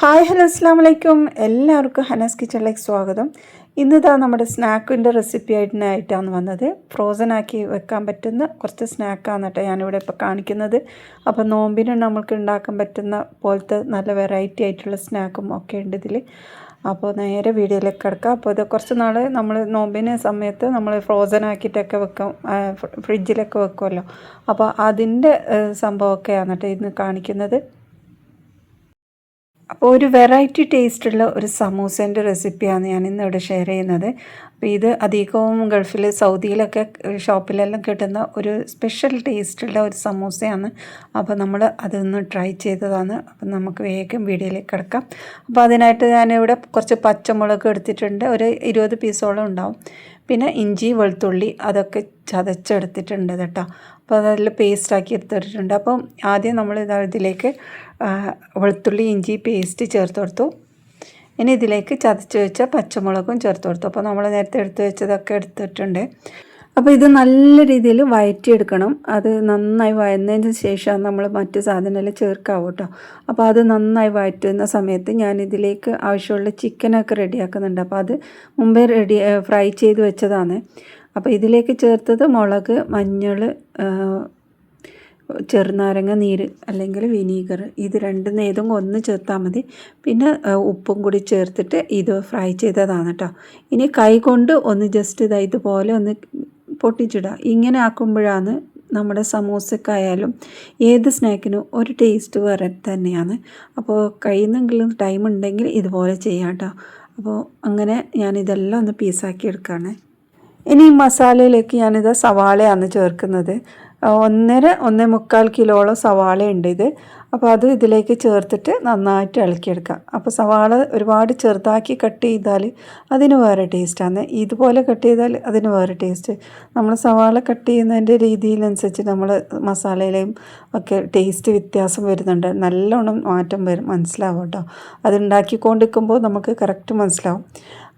Hi hello അസ്സാം വലൈക്കും. എല്ലാവർക്കും ഹനാസ് കിച്ചണിലേക്ക് സ്വാഗതം. ഇന്നിതാ നമ്മുടെ സ്നാക്കിൻ്റെ റെസിപ്പി ആയിട്ടാണ് വന്നത്. ഫ്രോസൺ ആക്കി വെക്കാൻ പറ്റുന്ന കുറച്ച് സ്നാക്കാണ് കേട്ടോ ഞാനിവിടെ ഇപ്പോൾ കാണിക്കുന്നത്. അപ്പോൾ നോമ്പിന് നമുക്ക് ഉണ്ടാക്കാൻ പറ്റുന്ന പോലത്തെ നല്ല വെറൈറ്റി ആയിട്ടുള്ള സ്നാക്കും ഒക്കെ ഉണ്ട് ഇതിൽ. അപ്പോൾ നേരെ വീഡിയോയിലേക്ക് കിടക്കാം. അപ്പോൾ ഇത് കുറച്ച് നാൾ നമ്മൾ നോമ്പിന് സമയത്ത് നമ്മൾ ഫ്രോസൺ ആക്കിയിട്ടൊക്കെ വെക്കും, ഫ്രിഡ്ജിലൊക്കെ വെക്കുമല്ലോ. അപ്പോൾ അതിൻ്റെ സംഭവമൊക്കെയാണ് കേട്ടോ ഇന്ന് കാണിക്കുന്നത്. അപ്പോൾ ഒരു വെറൈറ്റി ടേസ്റ്റുള്ള ഒരു സമൂസേൻ്റെ റെസിപ്പിയാണ് ഞാൻ ഇന്നിവിടെ ഷെയർ ചെയ്യുന്നത്. അപ്പോൾ ഇത് അധികവും ഗൾഫിൽ സൗദിയിലൊക്കെ ഷോപ്പിലെല്ലാം കിട്ടുന്ന ഒരു സ്പെഷ്യൽ ടേസ്റ്റുള്ള ഒരു സമൂസയാണ്. അപ്പോൾ നമ്മൾ അതൊന്ന് ട്രൈ ചെയ്തതാണ്. അപ്പം നമുക്ക് വേഗം വീഡിയോയിലേക്ക് കിടക്കാം. അപ്പോൾ അതിനായിട്ട് ഞാനിവിടെ കുറച്ച് പച്ചമുളക് എടുത്തിട്ടുണ്ട്, ഒരു 20 പീസോളം ഉണ്ടാവും. പിന്നെ ഇഞ്ചി വെളുത്തുള്ളി അതൊക്കെ ചതച്ചെടുത്തിട്ടുണ്ട് കേട്ടോ. അപ്പോൾ അതെല്ലാം പേസ്റ്റാക്കി എടുത്തിട്ടുണ്ട്. അപ്പം ആദ്യം നമ്മൾ ഇതിലേക്ക് വെളുത്തുള്ളി ഇഞ്ചി പേസ്റ്റ് ചേർത്ത് കൊടുത്തു. ഇനി ഇതിലേക്ക് ചതച്ച് വെച്ച പച്ചമുളകും ചേർത്ത് കൊടുത്തു. അപ്പോൾ നമ്മൾ നേരത്തെ എടുത്ത് വെച്ചതൊക്കെ എടുത്തിട്ടുണ്ട്. അപ്പോൾ ഇത് നല്ല രീതിയിൽ വഴറ്റിയെടുക്കണം. അത് നന്നായി വഴന്നതിന് ശേഷം നമ്മൾ മറ്റ് സാധനമെല്ലാം ചേർക്കാവും കേട്ടോ. അപ്പോൾ അത് നന്നായി വഴറ്റുന്ന സമയത്ത് ഞാനിതിലേക്ക് ആവശ്യമുള്ള ചിക്കനൊക്കെ റെഡിയാക്കുന്നുണ്ട്. അപ്പോൾ അത് മുമ്പേ ഫ്രൈ ചെയ്ത് വെച്ചതാണ്. അപ്പോൾ ഇതിലേക്ക് ചേർത്തത് മുളക്, മഞ്ഞൾ, ചെറുനാരങ്ങ നീര് അല്ലെങ്കിൽ വിനീഗർ, ഇത് രണ്ടും ഏതെങ്കിലും ഒന്ന് ചേർത്താൽ മതി. പിന്നെ ഉപ്പും കൂടി ചേർത്തിട്ട് ഇത് ഫ്രൈ ചെയ്തതാണ് കേട്ടോ. ഇനി കൈ കൊണ്ട് ഒന്ന് ജസ്റ്റ് ഇതുപോലെ ഒന്ന് പൊട്ടിച്ചിടുക. ഇങ്ങനെ ആക്കുമ്പോഴാണ് നമ്മുടെ സമൂസക്കായാലും ഏത് സ്നാക്കിനും ഒരു ടേസ്റ്റ് വേറെ തന്നെയാണ്. അപ്പോൾ കഴിയുന്നെങ്കിലും ടൈം ഉണ്ടെങ്കിൽ ഇതുപോലെ ചെയ്യാം കേട്ടോ. അപ്പോൾ അങ്ങനെ ഞാനിതെല്ലാം ഒന്ന് പീസാക്കി എടുക്കുകയാണ്. ഇനി ഈ മസാലയിലേക്ക് ഞാനിത് സവാളയാണ് ചേർക്കുന്നത്. 1.25 കിലോളം സവാള ഉണ്ട് ഇത്. അപ്പോൾ അത് ഇതിലേക്ക് ചേർത്തിട്ട് നന്നായിട്ട് ഇളക്കിയെടുക്കാം. അപ്പോൾ സവാള ഒരുപാട് ചെറുതാക്കി കട്ട് ചെയ്താൽ അതിന് വേറെ ടേസ്റ്റാണ്, ഇതുപോലെ കട്ട് ചെയ്താൽ അതിന് വേറെ ടേസ്റ്റ്. നമ്മൾ സവാള കട്ട് ചെയ്യുന്നതിൻ്റെ രീതിയിലനുസരിച്ച് നമ്മൾ മസാലയിലെയും ഒക്കെ ടേസ്റ്റ് വ്യത്യാസം വരുന്നുണ്ട്. നല്ലോണം മാറ്റം മനസ്സിലാവും കേട്ടോ. അതുണ്ടാക്കിക്കൊണ്ടിരിക്കുമ്പോൾ നമുക്ക് കറക്റ്റ് മനസ്സിലാവും.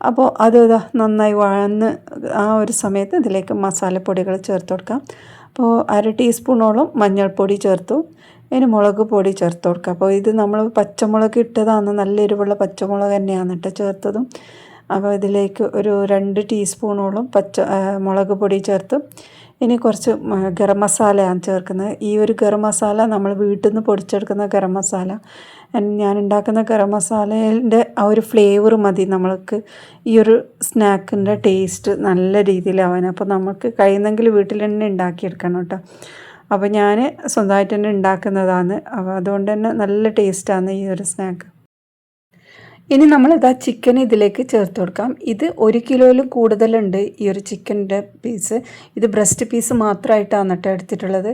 അപ്പോൾ അത് നന്നായി വഴന്ന് ആ ഒരു സമയത്ത് ഇതിലേക്ക് മസാലപ്പൊടികൾ ചേർത്ത് കൊടുക്കാം. അപ്പോൾ 1/2 ടീസ്പൂണോളം മഞ്ഞൾപ്പൊടി ചേർത്തു. ഇനി മുളക് പൊടി ചേർത്ത് കൊടുക്കുക. അപ്പോൾ ഇത് നമ്മൾ പച്ചമുളക് ഇട്ടതാണ്, നല്ല എരിവുള്ള പച്ചമുളക് തന്നെയാണ് കേട്ടോ ചേർത്തതും. അപ്പോൾ ഇതിലേക്ക് ഒരു 2 ടീസ്പൂണോളം മുളക് പൊടി ചേർത്ത്. ഇനി കുറച്ച് ഗരം മസാലയാണ് ചേർക്കുന്നത്. ഈ ഒരു ഗരം മസാല നമ്മൾ വീട്ടിൽ നിന്ന് പൊടിച്ചെടുക്കുന്ന ഗരം മസാല, ഞാൻ ഉണ്ടാക്കുന്ന ഗരം മസാലേൻ്റെ ആ ഒരു ഫ്ലേവർ മതി നമ്മൾക്ക് ഈ ഒരു സ്നാക്കിൻ്റെ ടേസ്റ്റ് നല്ല രീതിയിലാവാൻ. അപ്പോൾ നമുക്ക് കഴിയുന്നെങ്കിൽ വീട്ടിൽ തന്നെ ഉണ്ടാക്കിയെടുക്കണം കേട്ടോ. അപ്പോൾ ഞാൻ സ്വന്തമായിട്ട് തന്നെ ഉണ്ടാക്കുന്നതാണ്. അപ്പോൾ അതുകൊണ്ട് തന്നെ നല്ല ടേസ്റ്റാണ് ഈ ഒരു സ്നാക്ക്. ഇനി നമ്മളിതാ ചിക്കൻ ഇതിലേക്ക് ചേർത്ത് കൊടുക്കാം. ഇത് 1 കിലോയിലും കൂടുതലുണ്ട് ഈ ഒരു ചിക്കൻ്റെ പീസ്. ഇത് ബ്രസ്റ്റ് പീസ് മാത്രമായിട്ടാണ് കേട്ടോ എടുത്തിട്ടുള്ളത്.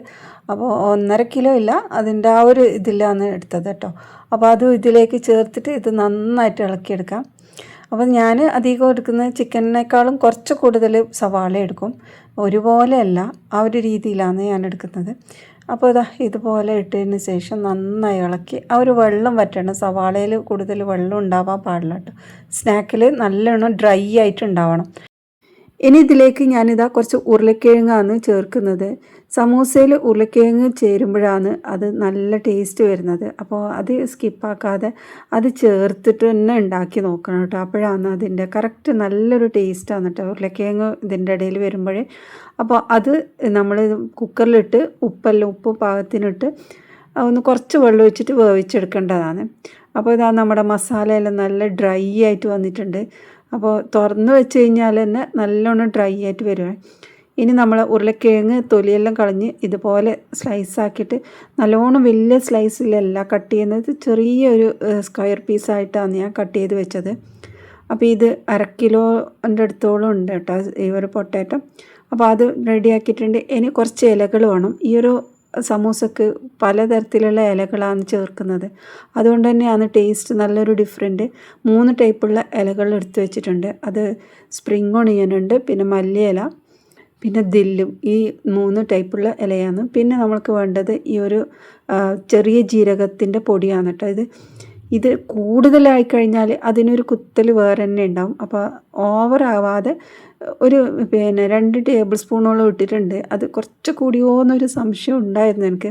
അപ്പോൾ 1.5 കിലോ ഇല്ല, അതിൻ്റെ ആ ഒരു ഇതിലാണ് എടുത്തത് കേട്ടോ. അപ്പോൾ അത് ഇതിലേക്ക് ചേർത്തിട്ട് ഇത് നന്നായിട്ട് ഇളക്കിയെടുക്കാം. അപ്പോൾ ഞാൻ അധികം എടുക്കുന്ന ചിക്കനേക്കാളും കുറച്ച് കൂടുതൽ സവാള എടുക്കും. ഒരുപോലെയല്ല, ആ ഒരു രീതിയിലാണ് ഞാൻ എടുക്കുന്നത്. അപ്പോൾ ഇതുപോലെ ഇട്ടതിന് ശേഷം നന്നായി ഇളക്കി ആ ഒരു വെള്ളം വറ്റണം. സവാളയിൽ കൂടുതൽ വെള്ളം ഉണ്ടാവാൻ പാടില്ല കേട്ടോ. സ്നാക്കിൽ നല്ലോണം ഡ്രൈ ആയിട്ട് ഉണ്ടാവണം. ഇനി ഇതിലേക്ക് കുറച്ച് ഉരുളക്കിഴങ്ങാണ് ചേർക്കുന്നത്. സമൂസയിൽ ഉരുളക്കിഴങ്ങ് ചേരുമ്പോഴാണ് അത് നല്ല ടേസ്റ്റ് വരുന്നത്. അപ്പോൾ അത് സ്കിപ്പാക്കാതെ അത് ചേർത്തിട്ട് തന്നെ ഉണ്ടാക്കി നോക്കണം കേട്ടോ. അപ്പോഴാണ് അതിൻ്റെ കറക്റ്റ് നല്ലൊരു ടേസ്റ്റാണ് കേട്ടോ ഉരുളക്കിഴങ്ങ് ഇതിൻ്റെ ഇടയിൽ വരുമ്പോഴേ. അപ്പോൾ അത് നമ്മൾ കുക്കറിലിട്ട് ഉപ്പ് പാകത്തിനിട്ട് ഒന്ന് കുറച്ച് വെള്ളം ഒഴിച്ചിട്ട് വേവിച്ചെടുക്കേണ്ടതാണ്. അപ്പോൾ നമ്മുടെ മസാലയെല്ലാം നല്ല ഡ്രൈ ആയിട്ട് വന്നിട്ടുണ്ട്. അപ്പോൾ തുറന്ന് വെച്ച് കഴിഞ്ഞാൽ തന്നെ നല്ലോണം ഡ്രൈ ആയിട്ട് വരുവാണ്. ഇനി നമ്മൾ ഉരുളക്കിഴങ്ങ് തൊലിയെല്ലാം കളഞ്ഞ് ഇതുപോലെ സ്ലൈസാക്കിയിട്ട്, നല്ലോണം വലിയ സ്ലൈസിലല്ല കട്ട് ചെയ്യുന്നത്, ചെറിയൊരു സ്ക്വയർ പീസായിട്ടാണ് ഞാൻ കട്ട് ചെയ്ത് വെച്ചത്. അപ്പോൾ ഇത് 1/2 കിലോൻ്റെ അടുത്തോളം ഉണ്ട് കേട്ടോ ഈ ഒരു പൊട്ടാറ്റോ. അപ്പോൾ അത് റെഡിയാക്കിയിട്ടുണ്ട്. ഇനി കുറച്ച് ഇലകൾ വേണം. ഈ ഒരു സമൂസക്ക് പലതരത്തിലുള്ള ഇലകളാണ് ചേർക്കുന്നത്. അതുകൊണ്ട് തന്നെയാണ് ടേസ്റ്റ് നല്ലൊരു ഡിഫറെൻറ്റ്. 3 ടൈപ്പുള്ള ഇലകൾ എടുത്ത് വെച്ചിട്ടുണ്ട്. അത് സ്പ്രിംഗ് ഓണിയൻ ഉണ്ട്, പിന്നെ മല്ലിയില, പിന്നെ ദില്ലും. ഈ 3 ടൈപ്പുള്ള ഇലയാണ്. പിന്നെ നമ്മൾക്ക് വേണ്ടത് ഈ ഒരു ചെറിയ ജീരകത്തിൻ്റെ പൊടിയാണ് കേട്ടോ. ഇത് കൂടുതലായി കഴിഞ്ഞാൽ അതിനൊരു കുത്തൽ വേറെ തന്നെ ഉണ്ടാവും. അപ്പോൾ ഓവറാവാതെ ഒരു 2 ടേബിൾ സ്പൂണോളം ഇട്ടിട്ടുണ്ട്. അത് കുറച്ച് കൂടിയോ എന്നൊരു സംശയം ഉണ്ടായിരുന്നു എനിക്ക്.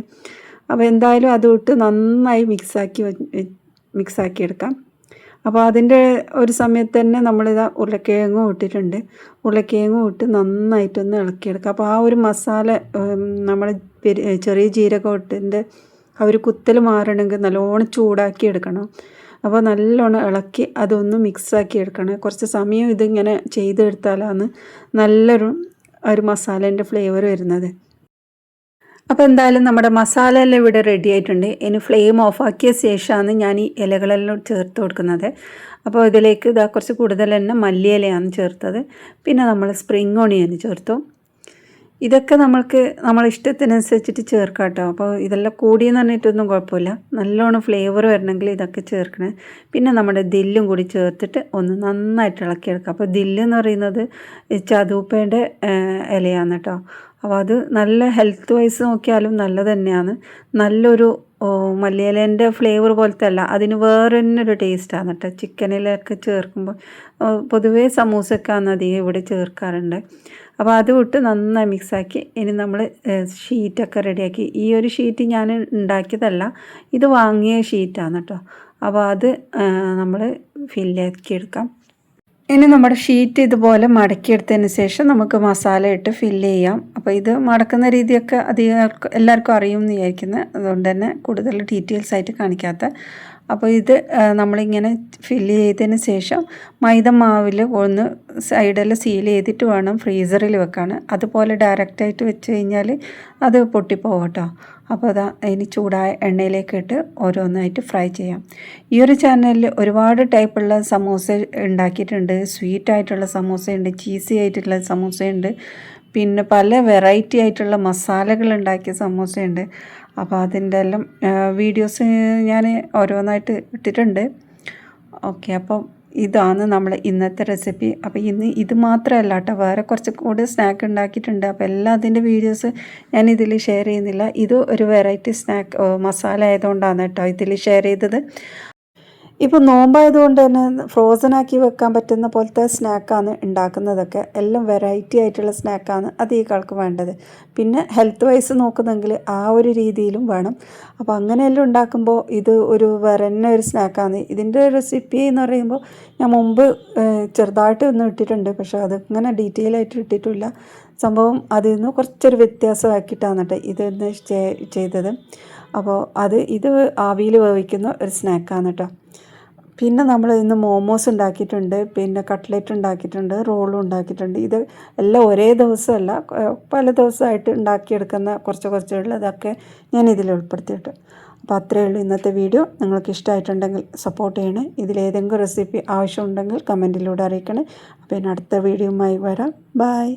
അപ്പോൾ എന്തായാലും അത് ഇട്ട് നന്നായി മിക്സാക്കി മിക്സാക്കിയെടുക്കാം. അപ്പോൾ അതിൻ്റെ ഒരു സമയത്ത് തന്നെ നമ്മളിതാ ഉരുളക്കിഴങ്ങും ഇട്ടിട്ടുണ്ട്. ഉരുളക്കിഴങ്ങും ഇട്ട് നന്നായിട്ടൊന്ന് ഇളക്കിയെടുക്കുക. അപ്പോൾ ആ ഒരു മസാല നമ്മൾ ചെറിയ ജീരകത്തിൻ്റെ ആ ഒരു കുത്തൽ മാറണമെങ്കിൽ നല്ലോണം ചൂടാക്കി എടുക്കണം. അപ്പോൾ നല്ലോണം ഇളക്കി അതൊന്ന് മിക്സാക്കി എടുക്കണം. കുറച്ച് സമയം ഇതിങ്ങനെ ചെയ്തെടുത്താലാണ് നല്ലൊരു മസാലേൻ്റെ ഫ്ലേവർ വരുന്നത്. അപ്പോൾ എന്തായാലും നമ്മുടെ മസാല എല്ലാം ഇവിടെ റെഡി ആയിട്ടുണ്ട്. ഇനി ഫ്ലെയിം ഓഫാക്കിയ ശേഷമാണ് ഞാൻ ഈ ഇലകളെല്ലാം ചേർത്ത് കൊടുക്കുന്നത്. അപ്പോൾ ഇതിലേക്ക് ഇതാ കുറച്ച് കൂടുതൽ തന്നെ മല്ലിയിലയാണ് ചേർത്തത്. പിന്നെ നമ്മൾ സ്പ്രിംഗ് ഓണിയൻ ചേർത്തു. ഇതൊക്കെ നമ്മളെ ഇഷ്ടത്തിനനുസരിച്ചിട്ട് ചേർക്കാം കേട്ടോ. അപ്പോൾ ഇതെല്ലാം കൂടിയെന്ന് പറഞ്ഞിട്ടൊന്നും കുഴപ്പമില്ല. നല്ലോണം ഫ്ലേവർ വരണമെങ്കിൽ ഇതൊക്കെ ചേർക്കണേ. പിന്നെ നമ്മുടെ ദില്ലും കൂടി ചേർത്തിട്ട് ഒന്ന് നന്നായിട്ട് ഇളക്കിയെടുക്കാം. അപ്പോൾ ദില്ല് എന്ന് പറയുന്നത് ചതൂപ്പയുടെ ഇലയാണ് കേട്ടോ. അപ്പോൾ അത് നല്ല ഹെൽത്ത് വൈസ് നോക്കിയാലും നല്ലത് തന്നെയാണ്. നല്ലൊരു മല്ലിയിലേൻ്റെ ഫ്ലേവർ പോലത്തെ അല്ല, അതിന് വേറെ തന്നെ ഒരു ടേസ്റ്റാണ് കേട്ടോ. ചിക്കനിലൊക്കെ ചേർക്കുമ്പോൾ പൊതുവേ സമൂസക്കാണ് അധികം ഇവിടെ ചേർക്കാറുണ്ട്. അപ്പോൾ അത് വിട്ട് നന്നായി മിക്സാക്കി ഇനി നമ്മൾ ഷീറ്റൊക്കെ റെഡിയാക്കി. ഈ ഒരു ഷീറ്റ് ഞാൻ ഉണ്ടാക്കിയതല്ല, ഇത് വാങ്ങിയ ഷീറ്റാണ് കേട്ടോ. അപ്പോൾ അത് നമ്മൾ ഫില്ലാക്കി എടുക്കാം. ഇനി നമ്മുടെ ഷീറ്റ് ഇതുപോലെ മടക്കിയെടുത്തതിന് ശേഷം നമുക്ക് മസാല ഇട്ട് ഫില്ല് ചെയ്യാം. അപ്പോൾ ഇത് മടക്കുന്ന രീതിയൊക്കെ എല്ലാവർക്കും അറിയും എന്ന് വിചാരിക്കുന്നത്, അതുകൊണ്ട് തന്നെ കൂടുതൽ ഡീറ്റെയിൽസ് ആയിട്ട് കാണിക്കാത്ത. അപ്പോൾ ഇത് നമ്മളിങ്ങനെ ഫില്ല് ചെയ്തതിന് ശേഷം മൈദ മാവിൽ ഒന്ന് സൈഡെല്ലാം സീൽ ചെയ്തിട്ട് വേണം ഫ്രീസറിൽ വെക്കാൻ. അതുപോലെ ഡയറക്റ്റായിട്ട് വെച്ച് കഴിഞ്ഞാൽ അത് പൊട്ടിപ്പോകും കേട്ടോ. അപ്പോൾ അതാ ഇനി ചൂടായ എണ്ണയിലേക്ക് ഇട്ട് ഓരോന്നായിട്ട് ഫ്രൈ ചെയ്യാം. ഈ ഒരു ചാനലിൽ ഒരുപാട് ടൈപ്പുള്ള സമൂസ ഉണ്ടാക്കിയിട്ടുണ്ട്. സ്വീറ്റായിട്ടുള്ള സമൂസയുണ്ട്, ചീസി ആയിട്ടുള്ള സമൂസയുണ്ട്, പിന്നെ പല വെറൈറ്റി ആയിട്ടുള്ള മസാലകൾ ഉണ്ടാക്കിയ സമൂസയുണ്ട്. അപ്പോൾ അതിൻ്റെ എല്ലാം വീഡിയോസ് ഞാൻ ഓരോന്നായിട്ട് ഇട്ടിട്ടുണ്ട്. ഓക്കെ, അപ്പം ഇതാണ് നമ്മൾ ഇന്നത്തെ റെസിപ്പി. അപ്പോൾ ഇന്ന് ഇത് മാത്രമല്ല കേട്ടോ, വേറെ കുറച്ച് കൂടി സ്നാക്ക് ഉണ്ടാക്കിയിട്ടുണ്ട്. അപ്പോൾ എല്ലാ അതിൻ്റെ വീഡിയോസ് ഞാൻ ഇതിൽ ഷെയർ ചെയ്യുന്നില്ല. ഇത് ഒരു വെറൈറ്റി സ്നാക്ക് മസാല ആയതുകൊണ്ടാണ് കേട്ടോ ഇതിൽ ഷെയർ ചെയ്തത്. ഇപ്പോൾ നോമ്പായതുകൊണ്ട് തന്നെ ഫ്രോസൺ ആക്കി വെക്കാൻ പറ്റുന്ന പോലത്തെ സ്നാക്കാണ് ഉണ്ടാക്കുന്നതൊക്കെ. എല്ലാം വെറൈറ്റി ആയിട്ടുള്ള സ്നാക്കാണ് അധികൾക്ക് വേണ്ടത്. പിന്നെ ഹെൽത്ത് വൈസ് നോക്കുന്നെങ്കിൽ ആ ഒരു രീതിയിലും വേണം. അപ്പോൾ അങ്ങനെയെല്ലാം ഉണ്ടാക്കുമ്പോൾ ഇത് ഒരു വേറെ തന്നെ ഒരു സ്നാക്കാണ്. ഇതിൻ്റെ റെസിപ്പി എന്ന് പറയുമ്പോൾ ഞാൻ മുമ്പ് ചെറുതായിട്ട് ഒന്ന് ഇട്ടിട്ടുണ്ട്, പക്ഷേ അതിങ്ങനെ ഡീറ്റെയിൽ ആയിട്ട് ഇട്ടിട്ടില്ല. സംഭവം അതിൽ നിന്ന് കുറച്ചൊരു വ്യത്യാസമാക്കിയിട്ടാണ് കേട്ടോ ഇതൊന്ന് ചെയ്തത്. അപ്പോൾ ഇത് ആവിയിൽ വേവിക്കുന്ന ഒരു സ്നാക്കാണ് കേട്ടോ. പിന്നെ നമ്മൾ ഇന്ന് മോമോസ് ഉണ്ടാക്കിയിട്ടുണ്ട്, പിന്നെ കട്ട്ലറ്റ് ഉണ്ടാക്കിയിട്ടുണ്ട്, റോളും ഉണ്ടാക്കിയിട്ടുണ്ട്. ഇത് എല്ലാം ഒരേ ദിവസമല്ല, പല ദിവസമായിട്ട് ഉണ്ടാക്കിയെടുക്കുന്ന കുറച്ചുള്ളതൊക്കെ ഞാൻ ഇതിൽ ഉൾപ്പെടുത്തിയിട്ട്. അപ്പോൾ അത്രയേ ഉള്ളൂ ഇന്നത്തെ വീഡിയോ. നിങ്ങൾക്ക് ഇഷ്ടമായിട്ടുണ്ടെങ്കിൽ സപ്പോർട്ട് ചെയ്യണേ. ഇതിലേതെങ്കിലും റെസിപ്പി ആവശ്യമുണ്ടെങ്കിൽ കമൻറ്റിലൂടെ അറിയിക്കണേ. അപ്പോൾ ഇനി അടുത്ത വീഡിയോയുമായി വരാം. ബൈ.